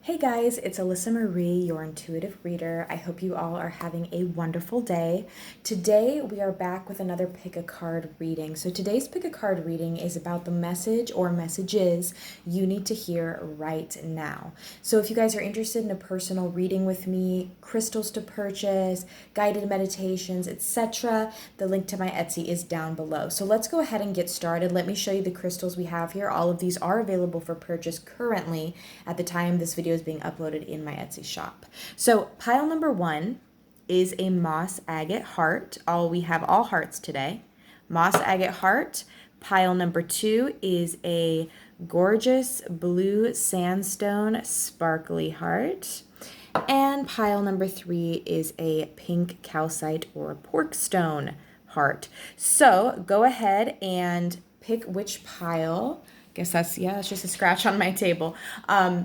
Hey guys, it's Alyssa Marie, your intuitive reader. I hope you all are having a wonderful day. Today we are back with another pick a card reading. So today's pick a card reading is about the message or messages you need to hear right now. So if you guys are interested in a personal reading with me, crystals to purchase, guided meditations, etc., the link to my Etsy is down below. So let's go ahead and get started. Let me show you the crystals we have here. All of these are available for purchase currently at the time this video is being uploaded in my Etsy shop. So pile number 1 is a moss agate heart. We have all hearts today. Moss agate heart. Pile number 2 is a gorgeous blue sandstone sparkly heart. And pile number 3 is a pink calcite or porkstone heart. So go ahead and pick which pile. Guess that's just a scratch on my table.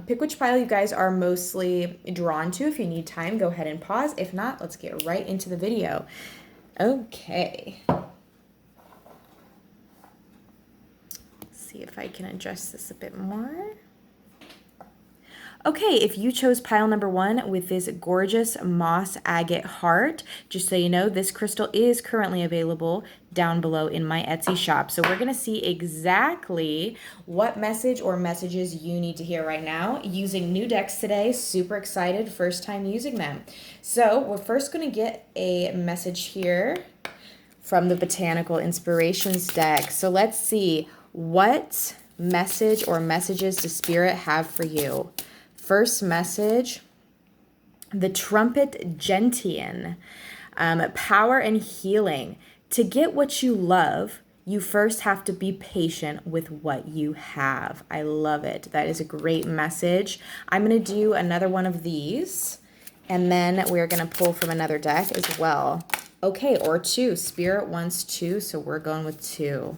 Pick which pile you guys are mostly drawn to. If you need time, go ahead and pause. If not, let's get right into the video. Okay. Let's see if I can adjust this a bit more. Okay, if you chose pile number 1 with this gorgeous moss agate heart, just so you know, this crystal is currently available down below in my Etsy shop. So we're going to see exactly what message or messages you need to hear right now using new decks today. Super excited, first time using them. So we're first going to get a message here from the Botanical Inspirations deck. So let's see, what message or messages does Spirit have for you? First message, the Trumpet Gentian, power and healing. To get what you love, you first have to be patient with what you have. I love it. That is a great message. I'm going to do another one of these, and then we're going to pull from another deck as well. Okay, or 2. Spirit wants 2, so we're going with 2.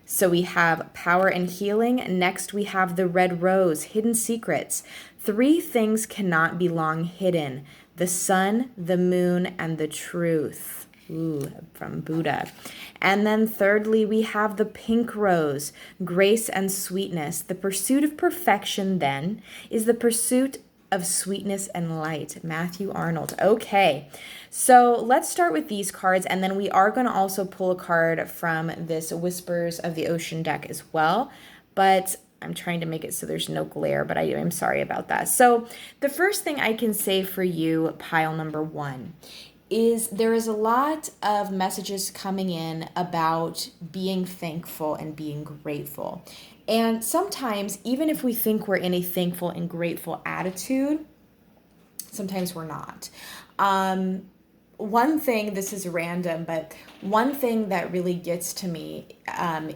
So we have power and healing. Next, we have the red rose, hidden secrets. 3 things cannot be long hidden: the sun, the moon, and the truth. Ooh, from Buddha. And then thirdly, we have the pink rose, grace and sweetness. The pursuit of perfection, then, is the pursuit of sweetness and light. Matthew Arnold. Okay, so let's start with these cards, and then we are going to also pull a card from this Whispers of the Ocean deck as well, but I'm trying to make it so there's no glare, but I'm sorry about that. So the first thing I can say for you, pile number 1, is there is a lot of messages coming in about being thankful and being grateful. And sometimes, even if we think we're in a thankful and grateful attitude, sometimes we're not. One thing, this is random, but one thing that really gets to me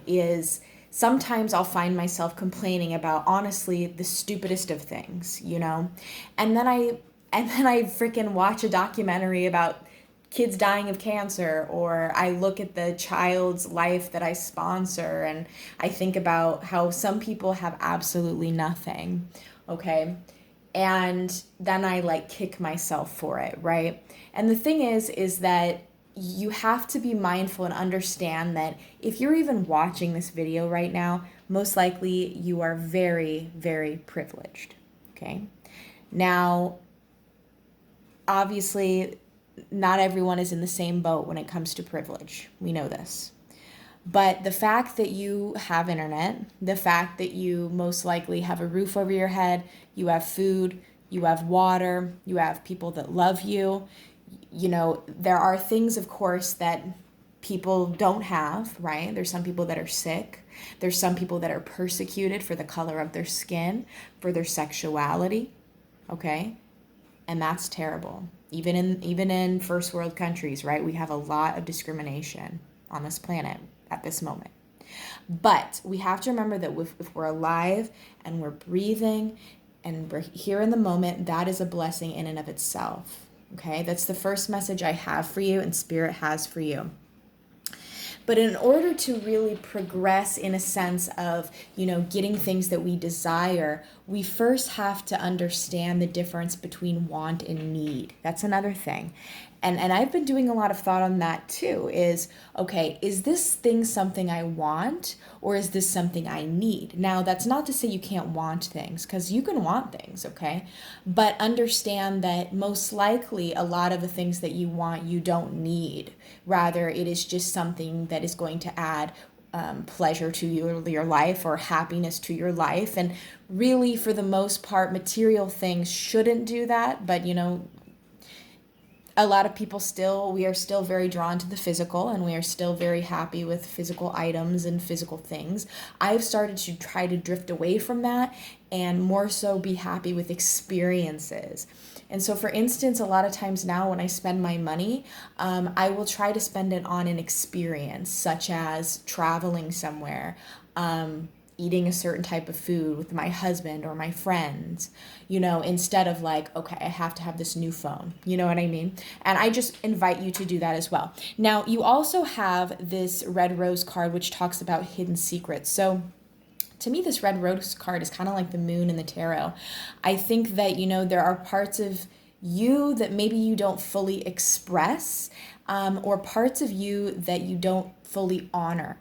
is sometimes I'll find myself complaining about, honestly, the stupidest of things, you know? And then I freaking watch a documentary about kids dying of cancer, or I look at the child's life that I sponsor and I think about how some people have absolutely nothing, okay? And then I kick myself for it, right? And the thing is that you have to be mindful and understand that if you're even watching this video right now, most likely you are very, very privileged, okay? Now, obviously, not everyone is in the same boat when it comes to privilege. We know this. But the fact that you have internet, the fact that you most likely have a roof over your head, you have food, you have water, you have people that love you, you know, there are things, of course, that people don't have, right? There's some people that are sick. There's some people that are persecuted for the color of their skin, for their sexuality, okay? And that's terrible. Even in first world countries, right? We have a lot of discrimination on this planet at this moment. But we have to remember that if we're alive and we're breathing and we're here in the moment, that is a blessing in and of itself. Okay? That's the first message I have for you and Spirit has for you. But in order to really progress in a sense of, you know, getting things that we desire, we first have to understand the difference between want and need. That's another thing. And I've been doing a lot of thought on that too, is, okay, is this thing something I want, or is this something I need? Now, that's not to say you can't want things, because you can want things, okay? But understand that most likely a lot of the things that you want, you don't need. Rather, it is just something that is going to add pleasure to your life, or happiness to your life. And really, for the most part, material things shouldn't do that. But a lot of people we are still very drawn to the physical, and we are still very happy with physical items and physical things. I've started to try to drift away from that and more so be happy with experiences. And so, for instance, a lot of times now when I spend my money, I will try to spend it on an experience, such as traveling somewhere, eating a certain type of food with my husband or my friends, instead of like, okay, I have to have this new phone. You know what I mean? And I just invite you to do that as well. Now, you also have this red rose card, which talks about hidden secrets. So to me, this red rose card is kind of like the moon in the tarot. I think that, there are parts of you that maybe you don't fully express, or parts of you that you don't fully honor,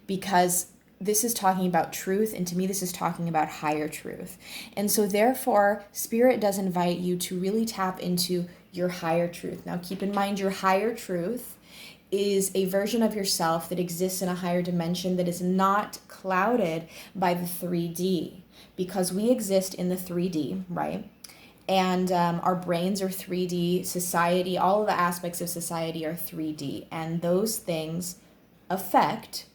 because this is talking about truth, and to me this is talking about higher truth. And so therefore, Spirit does invite you to really tap into your higher truth. Now keep in mind, your higher truth is a version of yourself that exists in a higher dimension that is not clouded by the 3D, because we exist in the 3D, right? And our brains are 3D, society, all of the aspects of society are 3D, and those things affect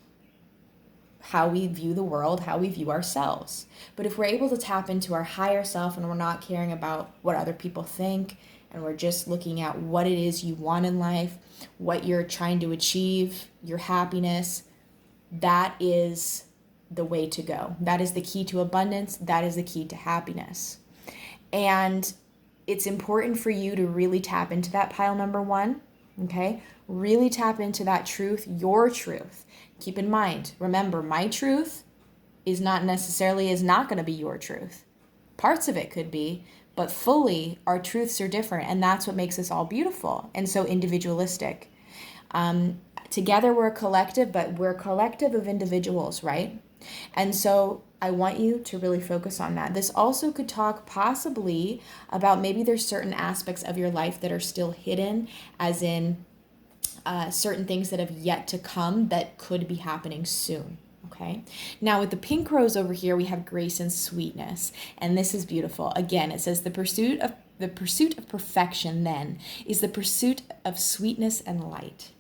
how we view the world, how we view ourselves. But if we're able to tap into our higher self, and we're not caring about what other people think, and we're just looking at what it is you want in life, what you're trying to achieve, your happiness, that is the way to go. That is the key to abundance. That is the key to happiness. And it's important for you to really tap into that pile number 1, okay? Really tap into that truth, your truth. Keep in mind, remember, my truth is not going to be your truth. Parts of it could be, but fully, our truths are different, and that's what makes us all beautiful and so individualistic. Together we're a collective, but we're a collective of individuals, right? And so I want you to really focus on that. This also could talk possibly about maybe there's certain aspects of your life that are still hidden, as in certain things that have yet to come that could be happening soon. Okay. Now with the pink rose over here, we have grace and sweetness, and this is beautiful. Again, it says the pursuit of perfection then is the pursuit of sweetness and light.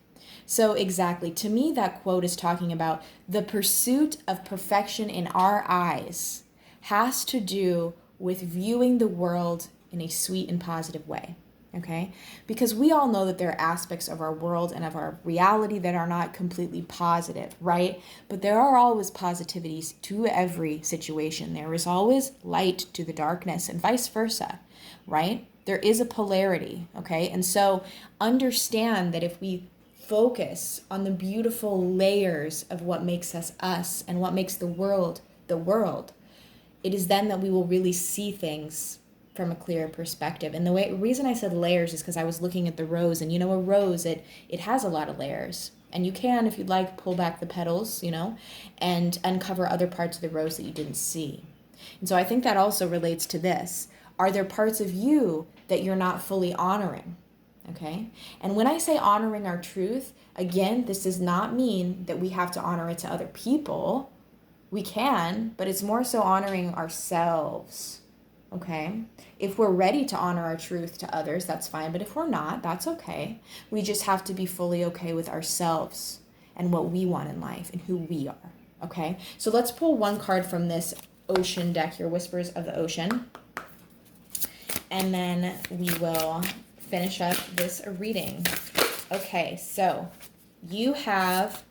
So exactly, to me, that quote is talking about the pursuit of perfection in our eyes has to do with viewing the world in a sweet and positive way. Okay? Because we all know that there are aspects of our world and of our reality that are not completely positive, right? But there are always positivities to every situation. There is always light to the darkness, and vice versa, right? There is a polarity, okay? And so understand that if we focus on the beautiful layers of what makes us us and what makes the world, it is then that we will really see things from a clearer perspective. And the reason I said layers is because I was looking at the rose, and a rose, it has a lot of layers. And you can, if you'd like, pull back the petals, and uncover other parts of the rose that you didn't see. And so I think that also relates to this. Are there parts of you that you're not fully honoring? Okay? And when I say honoring our truth, again, this does not mean that we have to honor it to other people. We can, but it's more so honoring ourselves. Okay? If we're ready to honor our truth to others, that's fine. But if we're not, that's okay. We just have to be fully okay with ourselves and what we want in life and who we are. Okay? So let's pull one card from this ocean deck here, Whispers of the Ocean. And then we will finish up this reading. Okay, so you have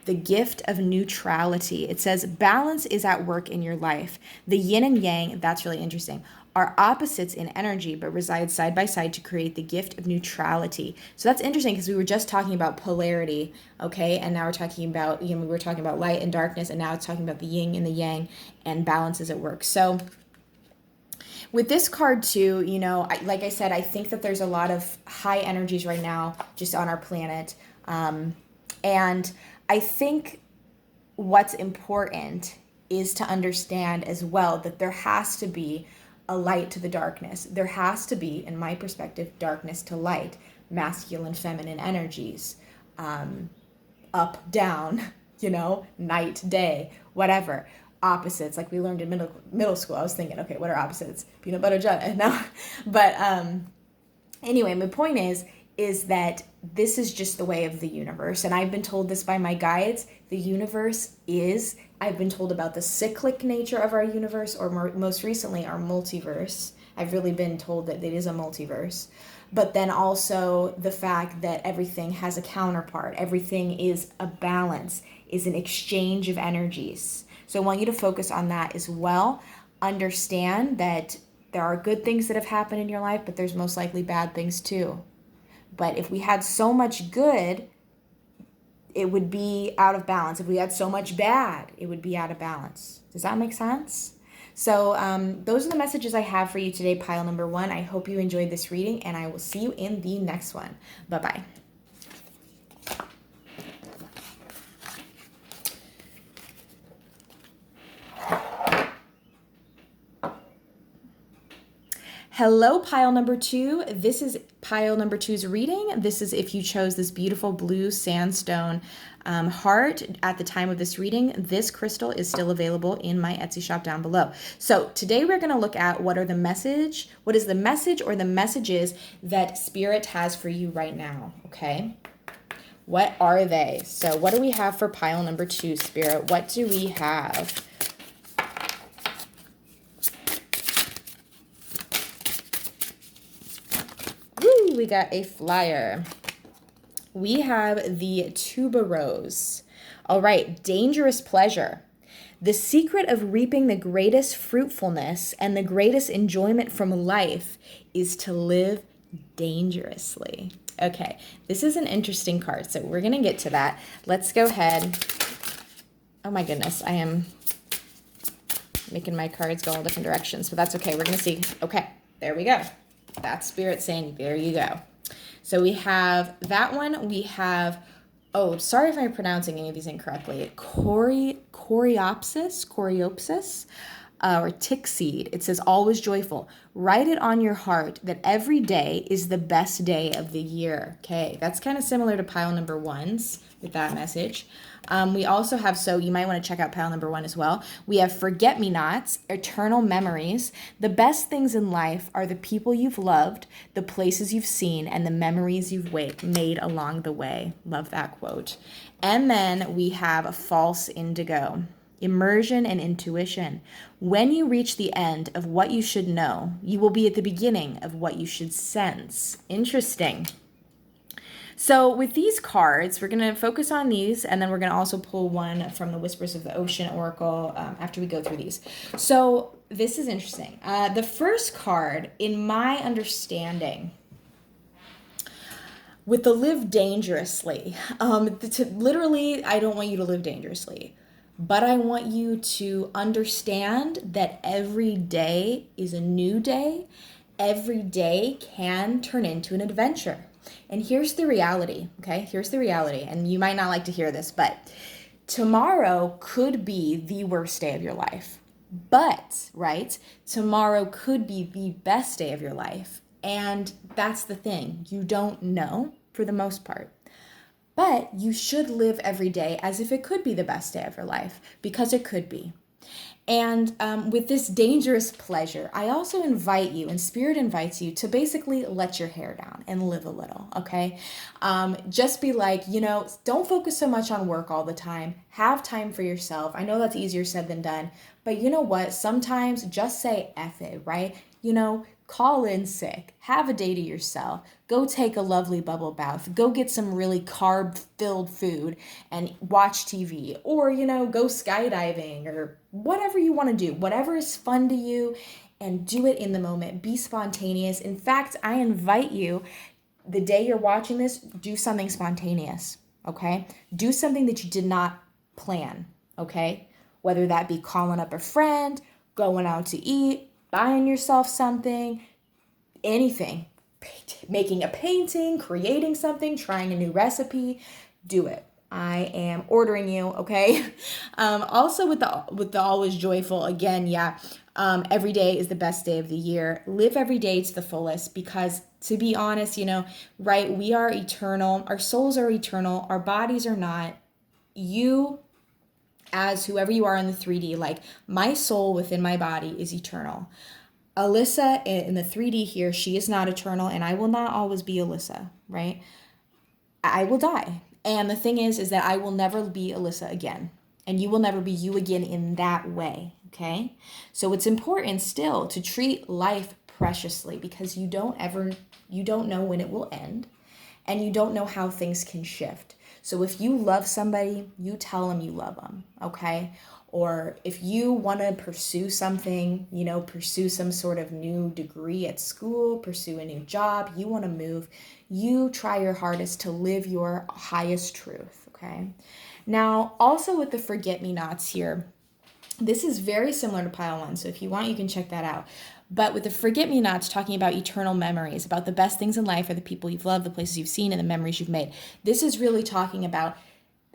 the gift of neutrality. It says balance is at work in your life. The yin and yang, that's really interesting, are opposites in energy but reside side by side to create the gift of neutrality. So that's interesting because we were just talking about polarity, okay? And now we're talking about, we were talking about light and darkness, and now it's talking about the yin and the yang, and balance is at work. So With this card too, like I said, I think that there's a lot of high energies right now just on our planet. And I think what's important is to understand as well that there has to be a light to the darkness. There has to be, in my perspective, darkness to light, masculine, feminine energies, up, down, night, day, whatever. Opposites, like we learned in middle school. I was thinking, okay, what are opposites? Peanut butter jelly. No, but anyway, my point is that this is just the way of the universe, and I've been told this by my guides. The universe is. I've been told about the cyclic nature of our universe, or most recently, our multiverse. I've really been told that it is a multiverse. But then also the fact that everything has a counterpart. Everything is a balance, is an exchange of energies. So I want you to focus on that as well. Understand that there are good things that have happened in your life, but there's most likely bad things too. But if we had so much good, it would be out of balance. If we had so much bad, it would be out of balance. Does that make sense? So those are the messages I have for you today, pile number 1. I hope you enjoyed this reading, and I will see you in the next one. Bye-bye. Hello, pile number 2. This is pile number 2's reading. This is if you chose this beautiful blue sandstone heart at the time of this reading. This crystal is still available in my Etsy shop down below. So today we're going to look at what is the message or the messages that Spirit has for you right now, okay? What are they? So what do we have for pile number 2, Spirit? What do we have? We got a flyer. We have the tuberose. All right, dangerous pleasure. The secret of reaping the greatest fruitfulness and the greatest enjoyment from life is to live dangerously. Okay, this is an interesting card, so we're going to get to that. Let's go ahead. Oh my goodness, I am making my cards go all different directions, but that's okay. We're going to see. Okay, there we go. That's Spirit saying, there you go. So we have that one. We have, oh, sorry if I'm pronouncing any of these incorrectly. Coreopsis, or tick seed. It says, always joyful. Write it on your heart that every day is the best day of the year. Okay, that's kind of similar to pile number 1's with that message. We also have, so you might want to check out pile number 1 as well. We have forget-me-nots, eternal memories. The best things in life are the people you've loved, the places you've seen, and the memories you've made along the way. Love that quote. And then we have a false indigo. Immersion and intuition. When you reach the end of what you should know, you will be at the beginning of what you should sense. Interesting. So with these cards, we're going to focus on these, and then we're going to also pull one from the Whispers of the Ocean Oracle after we go through these. So this is interesting. The first card, in my understanding, with the live dangerously, literally, I don't want you to live dangerously, but I want you to understand that every day is a new day. Every day can turn into an adventure. And here's the reality, okay? Here's the reality, and you might not like to hear this, but tomorrow could be the worst day of your life. But, right, tomorrow could be the best day of your life. And that's the thing. You don't know for the most part. But you should live every day as if it could be the best day of your life, because it could be. And with this dangerous pleasure, I also invite you, and Spirit invites you, to basically let your hair down and live a little, okay? Just be like, don't focus so much on work all the time. Have time for yourself. I know that's easier said than done, but you know what? Sometimes just say F it, right? Call in sick, have a day to yourself, go take a lovely bubble bath, go get some really carb-filled food and watch TV, or, go skydiving or whatever you want to do, whatever is fun to you, and do it in the moment. Be spontaneous. In fact, I invite you, the day you're watching this, do something spontaneous, okay? Do something that you did not plan, okay? Whether that be calling up a friend, going out to eat, buying yourself something, anything, making a painting, creating something, trying a new recipe, do it. I am ordering you, okay? Also with the always joyful, again, yeah. Every day is the best day of the year. Live every day to the fullest, because to be honest, right, we are eternal. Our souls are eternal. Our bodies are not. You, as whoever you are in the 3D, like my soul within my body is eternal. Alyssa in the 3D here, she is not eternal, and I will not always be Alyssa, right? I will die. And the thing is that I will never be Alyssa again. And you will never be you again in that way, okay? So it's important still to treat life preciously, because you don't know when it will end, and you don't know how things can shift. So if you love somebody, you tell them you love them, okay? Or if you want to pursue something, pursue some sort of new degree at school, pursue a new job, you want to move, you try your hardest to live your highest truth, okay? Now, also with the forget-me-nots here, this is very similar to pile 1, so if you want, you can check that out. But with the forget-me-nots, talking about eternal memories, about the best things in life are the people you've loved, the places you've seen, and the memories you've made. This is really talking about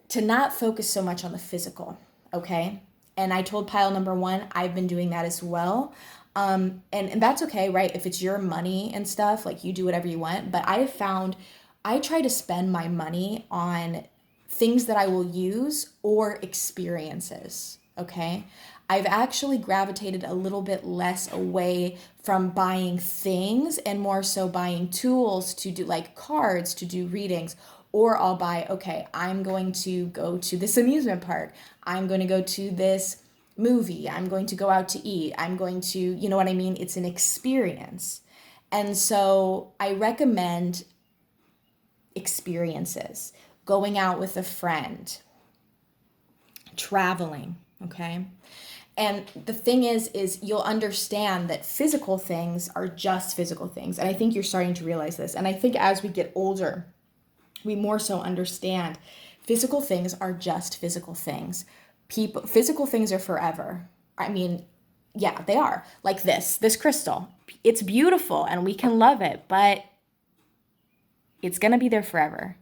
to not focus so much on the physical, okay? And I told pile number 1, I've been doing that as well. And that's okay, right? If it's your money and stuff, like you do whatever you want. But I have found I try to spend my money on things that I will use or experiences, okay? I've actually gravitated a little bit less away from buying things and more so buying tools to do, like cards to do readings. Or I'll buy, okay, I'm going to go to this amusement park. I'm going to go to this movie. I'm going to go out to eat. I'm going to, you know what I mean? It's an experience. And so I recommend experiences, going out with a friend, traveling, okay? And the thing is you'll understand that physical things are just physical things. And I think you're starting to realize this. And I think as we get older, we more so understand physical things are just physical things. Physical things are forever. I mean, yeah, they are. Like this crystal. It's beautiful and we can love it, but it's going to be there forever.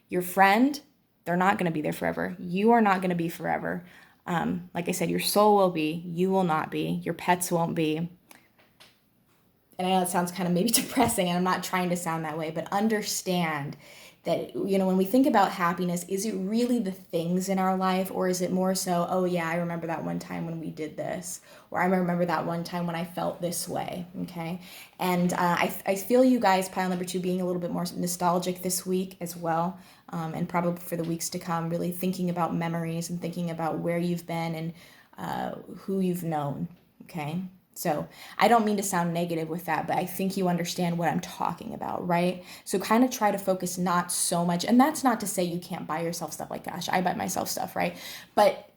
Your friend, they're not going to be there forever. You are not going to be forever. Like I said, your soul will be, you will not be, your pets won't be. And I know it sounds kind of maybe depressing, and I'm not trying to sound that way, but understand that, when we think about happiness, is it really the things in our life, or is it more so, oh yeah, I remember that one time when we did this, or I remember that one time when I felt this way, okay? And I feel you guys, pile number 2, being a little bit more nostalgic this week as well, and probably for the weeks to come, really thinking about memories and thinking about where you've been and who you've known, okay? So I don't mean to sound negative with that, but I think you understand what I'm talking about, right? So kind of try to focus not so much, and that's not to say you can't buy yourself stuff, like, gosh, I buy myself stuff, right? But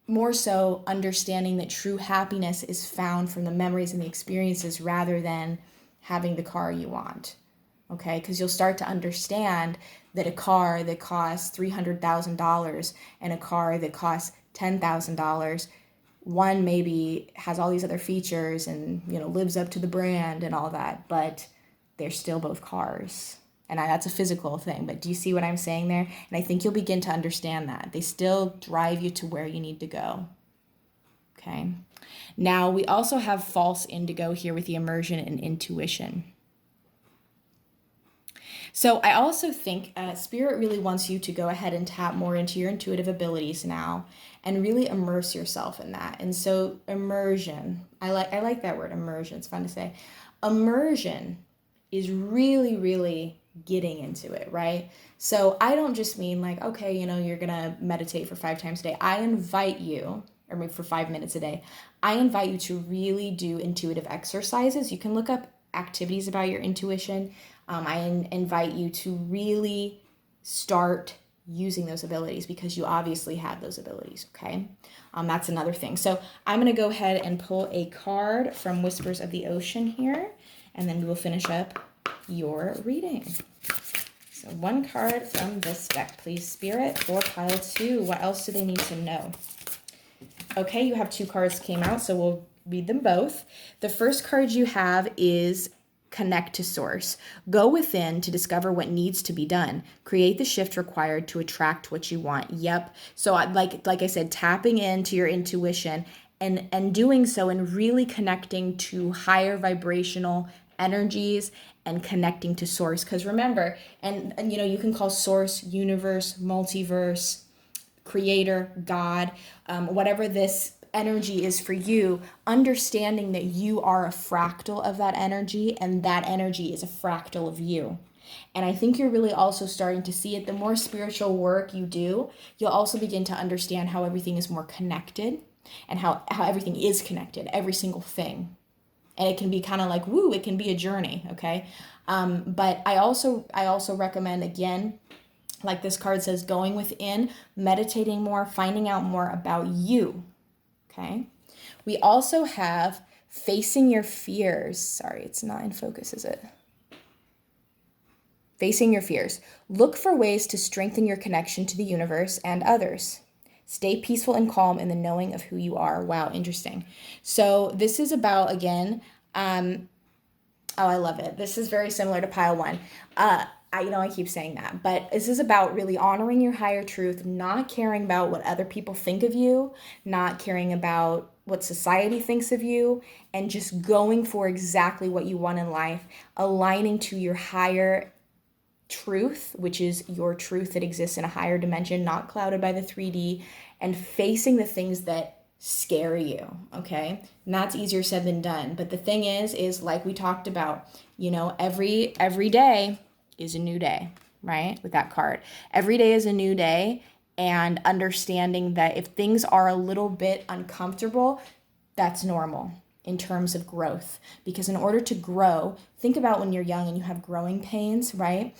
more so understanding that true happiness is found from the memories and the experiences rather than having the car you want, okay? Because you'll start to understand that a car that costs $300,000 and a car that costs $10,000, one maybe has all these other features and, lives up to the brand and all that, but they're still both cars. And that's a physical thing, but do you see what I'm saying there? And I think you'll begin to understand that. They still drive you to where you need to go. Okay. Now, we also have false indigo here with the immersion and intuition. So I also think Spirit really wants you to go ahead and tap more into your intuitive abilities now and really immerse yourself in that. And so immersion, I like that word, immersion. It's fun to say. Immersion is really, really getting into it, right? So I don't just mean like, okay, you're going to meditate for 5 times a day. I invite you, or maybe for 5 minutes a day, I invite you to really do intuitive exercises. You can look up activities about your intuition. I invite you to really start using those abilities because you obviously have those abilities, okay? That's another thing. So I'm going to go ahead and pull a card from Whispers of the Ocean here, and then we will finish up your reading. So one card from this deck, please, Spirit, for pile 2. What else do they need to know? Okay, you have 2 cards came out, so we'll read them both. The first card you have is connect to source. Go within to discover what needs to be done. Create the shift required to attract what you want. Yep. So like I said, tapping into your intuition and doing so and really connecting to higher vibrational energies and connecting to source. Because remember, and you know, you can call source, universe, multiverse, creator, God, whatever this energy is for you, understanding that you are a fractal of that energy and that energy is a fractal of you. And I think you're really also starting to see it. The more spiritual work you do, you'll also begin to understand how everything is more connected and how everything is connected, every single thing. And it can be kind of like, woo, it can be a journey, okay? But I also recommend, again, like this card says, going within, meditating more, finding out more about you, okay? We also have facing your fears. Sorry, it's not in focus, is it? Facing your fears. Look for ways to strengthen your connection to the universe and others. Stay peaceful and calm in the knowing of who you are. Wow, interesting. So this is about, again, oh, I love it. This is very similar to pile one. I keep saying that, but this is about really honoring your higher truth, not caring about what other people think of you, not caring about what society thinks of you, and just going for exactly what you want in life, aligning to your higher truth, which is your truth that exists in a higher dimension, not clouded by the 3D, and facing the things that scare you, okay? And that's easier said than done. But the thing is like we talked about, you know, every day is a new day, right? With that card. Every day is a new day, and understanding that if things are a little bit uncomfortable, that's normal in terms of growth. Because in order to grow, think about when you're young and you have growing pains, right?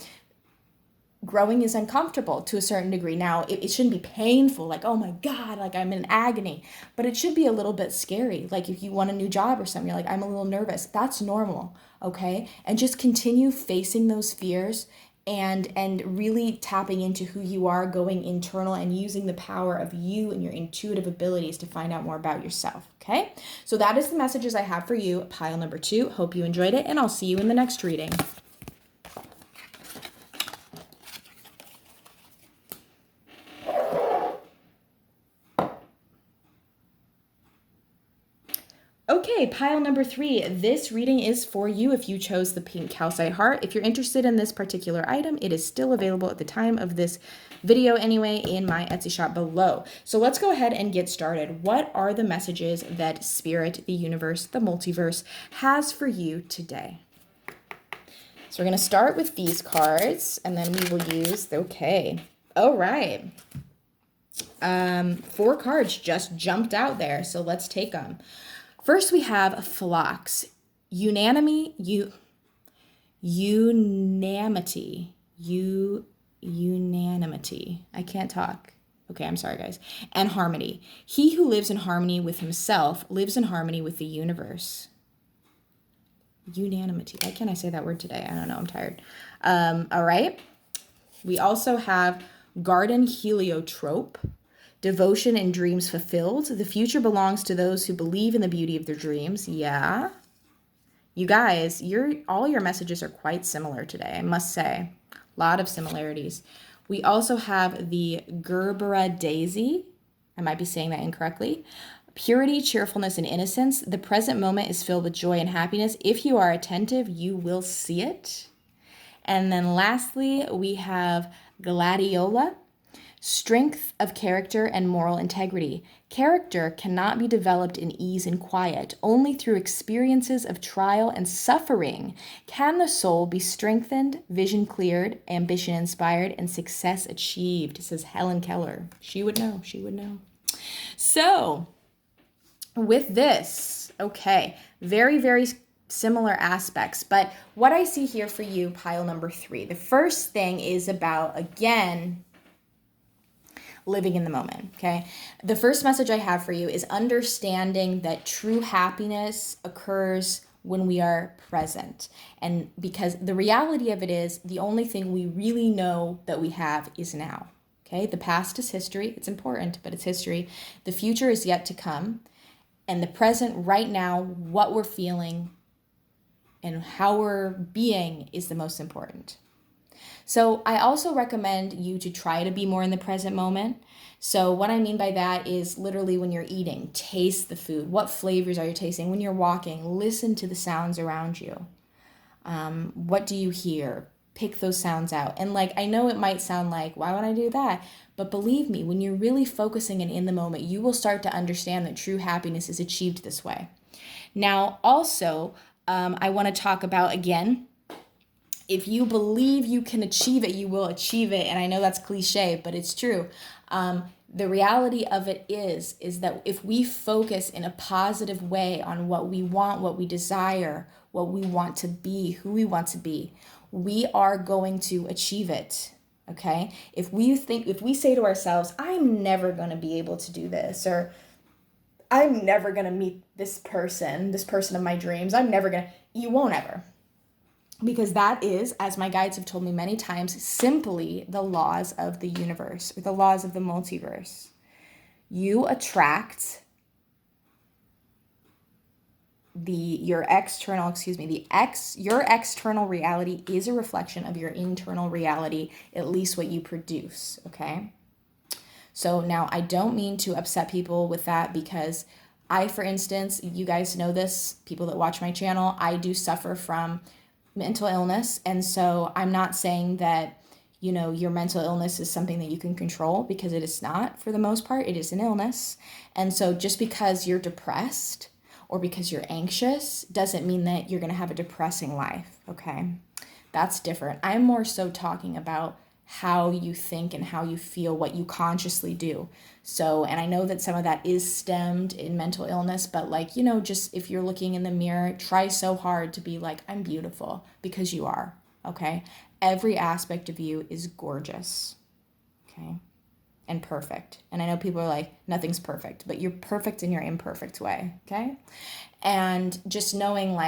Growing is uncomfortable to a certain degree. Now, it shouldn't be painful, like, oh my God, like I'm in agony, but it should be a little bit scary. Like if you want a new job or something, you're like, I'm a little nervous. That's normal, okay? And just continue facing those fears and really tapping into who you are, going internal and using the power of you and your intuitive abilities to find out more about yourself, okay? So that is the messages I have for you, pile number 2. Hope you enjoyed it, and I'll see you in the next reading. Okay, pile number 3. This reading is for you if you chose the pink calcite heart. If you're interested in this particular item, it is still available at the time of this video anyway in my Etsy shop below. So let's go ahead and get started. What are the messages that Spirit, the universe, the multiverse has for you today? So we're going to start with these cards, and then we will use, okay. All right. 4 cards just jumped out there, so let's take them. First, we have flocks, unanimity, I can't talk. Okay, I'm sorry, guys. And harmony. He who lives in harmony with himself lives in harmony with the universe. Unanimity. Why can't I say that word today? I don't know. I'm tired. All right. We also have garden heliotrope. Devotion and dreams fulfilled. The future belongs to those who believe in the beauty of their dreams. Yeah. You guys, all your messages are quite similar today, I must say. A lot of similarities. We also have the Gerbera daisy. I might be saying that incorrectly. Purity, cheerfulness, and innocence. The present moment is filled with joy and happiness. If you are attentive, you will see it. And then lastly, we have Gladiola. Strength of character and moral integrity. Character cannot be developed in ease and quiet. Only through experiences of trial and suffering can the soul be strengthened, vision cleared, ambition inspired, and success achieved, says Helen Keller. She would know. So, with this, okay, very, very similar aspects. But what I see here for you, pile number 3, the first thing is about, again, living in the moment, okay? The first message I have for you is understanding that true happiness occurs when we are present. And because the reality of it is, the only thing we really know that we have is now, okay? The past is history. It's important, but it's history. The future is yet to come. and the present right now, what we're feeling and how we're being is the most important. So I also recommend you to try to be more in the present moment. So what I mean by that is literally when you're eating, taste the food. What flavors are you tasting? When you're walking, listen to the sounds around you. What do you hear? Pick those sounds out. And like, I know it might sound like, why would I do that? But believe me, when you're really focusing and in the moment, you will start to understand that true happiness is achieved this way. Now, also, I want to talk about, again, if you believe you can achieve it, you will achieve it. And I know that's cliche, but it's true. The reality of it is that if we focus in a positive way on what we want, what we desire, what we want to be, who we want to be, we are going to achieve it. Okay? If we say to ourselves, I'm never going to be able to do this, or I'm never going to meet this person of my dreams, you won't ever. Because that is, as my guides have told me many times, simply the laws of the universe, or the laws of the multiverse. You attract your external reality is a reflection of your internal reality, at least what you produce, okay? So now I don't mean to upset people with that, because I, for instance, you guys know this, people that watch my channel, I do suffer from mental illness. And so I'm not saying that, your mental illness is something that you can control, because it is not. For the most part, it is an illness. And so just because you're depressed or because you're anxious doesn't mean that you're going to have a depressing life, okay? That's different. I'm more so talking about how you think and how you feel, what you consciously do. So, and I know that some of that is stemmed in mental illness, but just if you're looking in the mirror, try so hard to be like, I'm beautiful, because you are, okay? Every aspect of you is gorgeous, okay? And perfect. And I know people are like, nothing's perfect, but you're perfect in your imperfect way, okay? And just knowing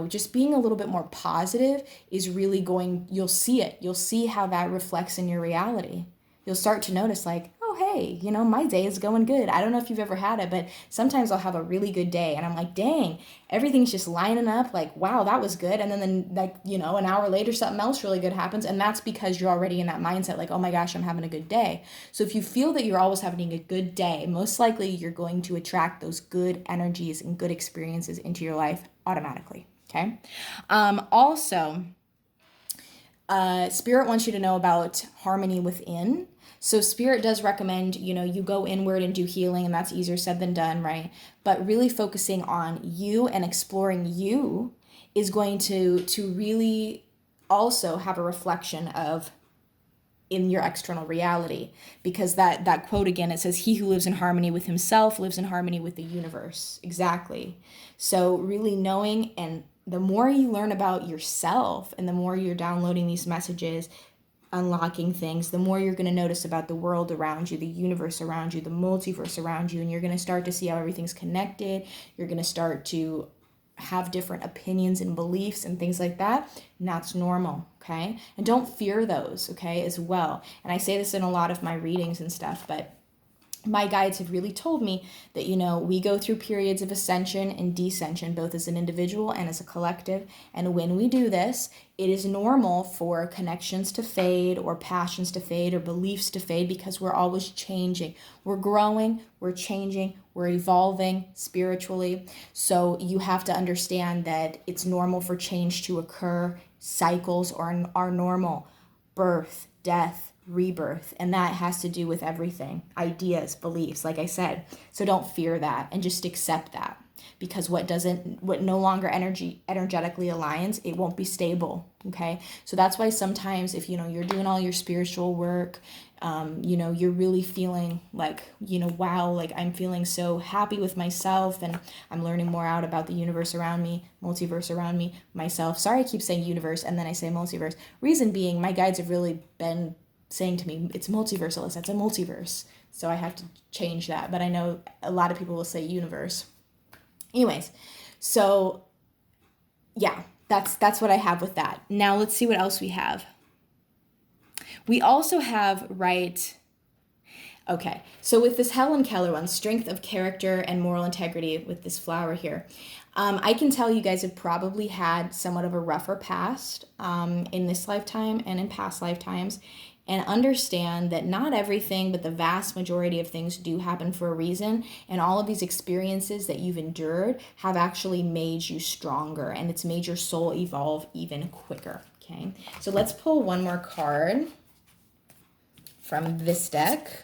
just being a little bit more positive is really you'll see it. You'll see how that reflects in your reality. You'll start to notice oh, hey, my day is going good. I don't know if you've ever had it, but sometimes I'll have a really good day and I'm like, dang, everything's just lining up. Wow, that was good. And then an hour later, something else really good happens. And that's because you're already in that mindset, oh my gosh, I'm having a good day. So if you feel that you're always having a good day, most likely you're going to attract those good energies and good experiences into your life automatically. Okay. Also, Spirit wants you to know about harmony within. So Spirit does recommend, you go inward and do healing, and that's easier said than done, right? But really focusing on you and exploring you is going to really also have a reflection of in your external reality, because that quote again, it says, he who lives in harmony with himself lives in harmony with the universe. Exactly. So really knowing, and the more you learn about yourself and the more you're downloading these messages, unlocking things, the more you're going to notice about the world around you, the universe around you, the multiverse around you, and you're going to start to see how everything's connected. You're going to start to have different opinions and beliefs and things like that, and that's normal, okay? And don't fear those, okay, as well. And I say this in a lot of my readings and stuff, but my guides have really told me that, we go through periods of ascension and descension, both as an individual and as a collective. And when we do this, it is normal for connections to fade or passions to fade or beliefs to fade, because we're always changing. We're growing, we're changing, we're evolving spiritually. So you have to understand that it's normal for change to occur. Cycles are normal. Birth, death, rebirth, and that has to do with everything, ideas, beliefs, like I said. So don't fear that, and just accept that, because what no longer energetically aligns, it won't be stable, okay? So that's why sometimes if you're doing all your spiritual work, you're really feeling wow, I'm feeling so happy with myself, and I'm learning more out about the universe around me, multiverse around me, myself. Sorry, I keep saying universe and then I say multiverse. Reason being, my guides have really been saying to me, it's multiverse, Alyssa, it's a multiverse. So I have to change that, but I know a lot of people will say universe. Anyways, so yeah, that's what I have with that. Now let's see what else we have. We also have, Okay, so with this Helen Keller one, strength of character and moral integrity with this flower here, I can tell you guys have probably had somewhat of a rougher past in this lifetime and in past lifetimes, and understand that not everything, but the vast majority of things do happen for a reason, and all of these experiences that you've endured have actually made you stronger, and it's made your soul evolve even quicker. Okay, so let's pull one more card from this deck.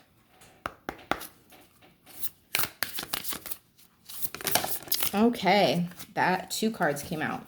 Okay, that 2 cards came out.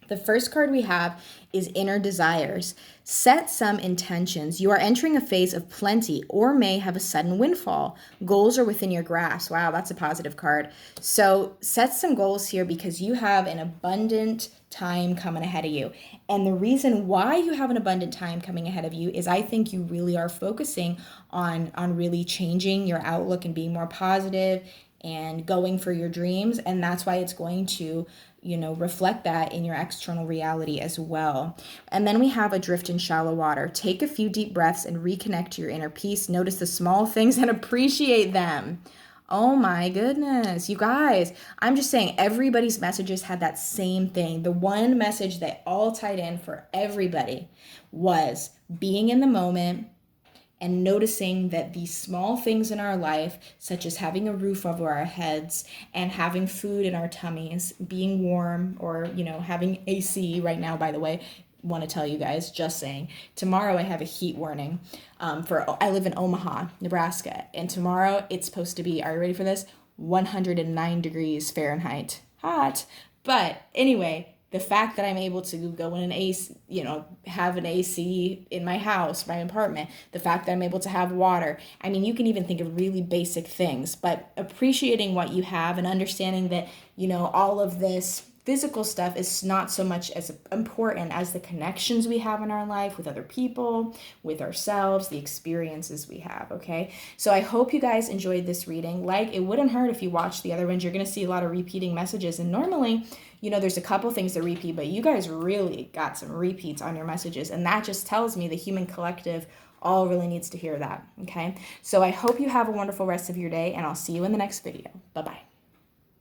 The first card we have is Inner Desires. Set some intentions. You are entering a phase of plenty or may have a sudden windfall. Goals are within your grasp. Wow, that's a positive card. So set some goals here because you have an abundant time coming ahead of you. And the reason why you have an abundant time coming ahead of you is I think you really are focusing on really changing your outlook and being more positive and going for your dreams, and that's why it's going to reflect that in your external reality as well. And then we have Adrift in Shallow Water. Take a few deep breaths and reconnect to your inner peace. Notice the small things and appreciate them. Oh my goodness, you guys, I'm just saying everybody's messages had that same thing. The one message that all tied in for everybody was being in the moment, and noticing that these small things in our life, such as having a roof over our heads and having food in our tummies, being warm, or, having AC right now, by the way, want to tell you guys, just saying, tomorrow I have a heat warning. I live in Omaha, Nebraska, and tomorrow it's supposed to be, are you ready for this? 109 degrees Fahrenheit. Hot. But anyway, the fact that I'm able to go in an AC, have an AC in my house, my apartment, the fact that I'm able to have water. I mean, you can even think of really basic things, but appreciating what you have and understanding that, all of this physical stuff is not so much as important as the connections we have in our life with other people, with ourselves, the experiences we have, okay? So I hope you guys enjoyed this reading. It wouldn't hurt if you watched the other ones. You're going to see a lot of repeating messages, and normally, there's a couple things that repeat, but you guys really got some repeats on your messages, and that just tells me the human collective all really needs to hear that, okay? So I hope you have a wonderful rest of your day, and I'll see you in the next video. Bye-bye.